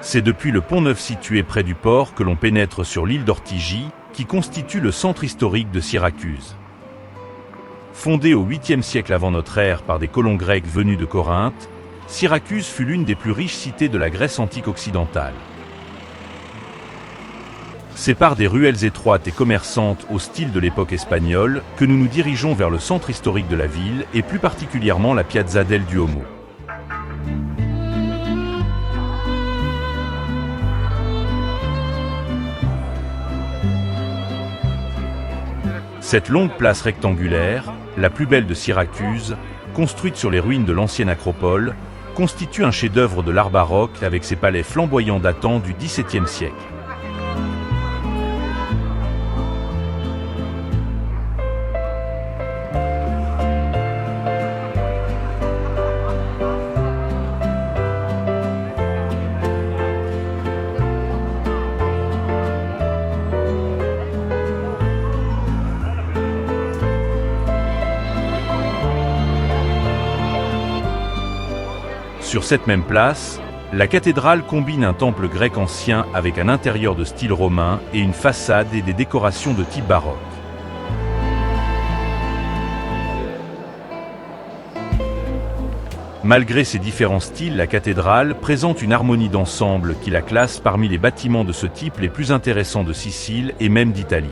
C'est depuis le Pont-Neuf situé près du port que l'on pénètre sur l'île d'Ortigie, qui constitue le centre historique de Syracuse. Fondée au 8e siècle avant notre ère par des colons grecs venus de Corinthe, Syracuse fut l'une des plus riches cités de la Grèce antique occidentale. C'est par des ruelles étroites et commerçantes au style de l'époque espagnole que nous nous dirigeons vers le centre historique de la ville et plus particulièrement la Piazza del Duomo. Cette longue place rectangulaire, la plus belle de Syracuse, construite sur les ruines de l'ancienne acropole, constitue un chef-d'œuvre de l'art baroque avec ses palais flamboyants datant du XVIIe siècle. Sur cette même place, la cathédrale combine un temple grec ancien avec un intérieur de style romain et une façade et des décorations de type baroque. Malgré ces différents styles, la cathédrale présente une harmonie d'ensemble qui la classe parmi les bâtiments de ce type les plus intéressants de Sicile et même d'Italie.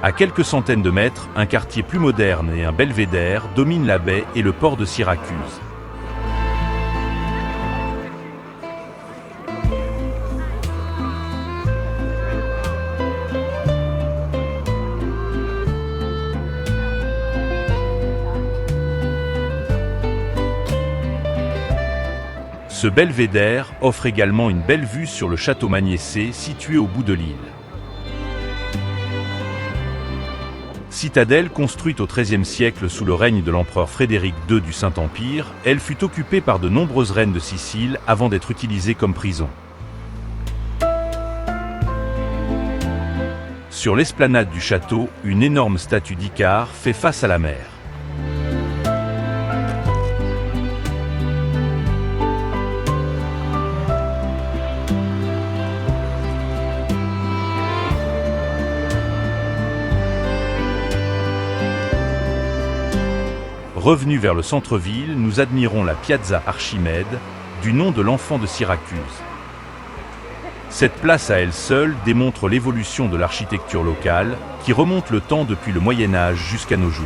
À quelques centaines de mètres, un quartier plus moderne et un belvédère dominent la baie et le port de Syracuse. Ce belvédère offre également une belle vue sur le château Magnécé situé au bout de l'île. Citadelle construite au XIIIe siècle sous le règne de l'empereur Frédéric II du Saint-Empire, elle fut occupée par de nombreuses reines de Sicile avant d'être utilisée comme prison. Sur l'esplanade du château, une énorme statue d'Icare fait face à la mer. Revenus vers le centre-ville, nous admirons la Piazza Archimède, du nom de l'enfant de Syracuse. Cette place à elle seule démontre l'évolution de l'architecture locale, qui remonte le temps depuis le Moyen-Âge jusqu'à nos jours.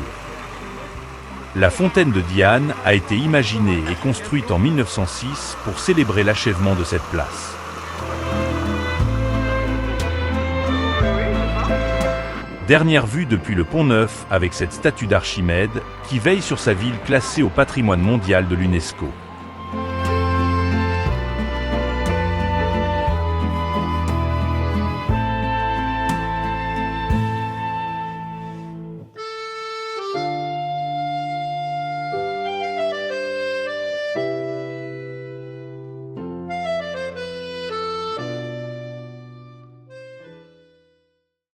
La fontaine de Diane a été imaginée et construite en 1906 pour célébrer l'achèvement de cette place. Dernière vue depuis le Pont-Neuf avec cette statue d'Archimède qui veille sur sa ville classée au patrimoine mondial de l'UNESCO.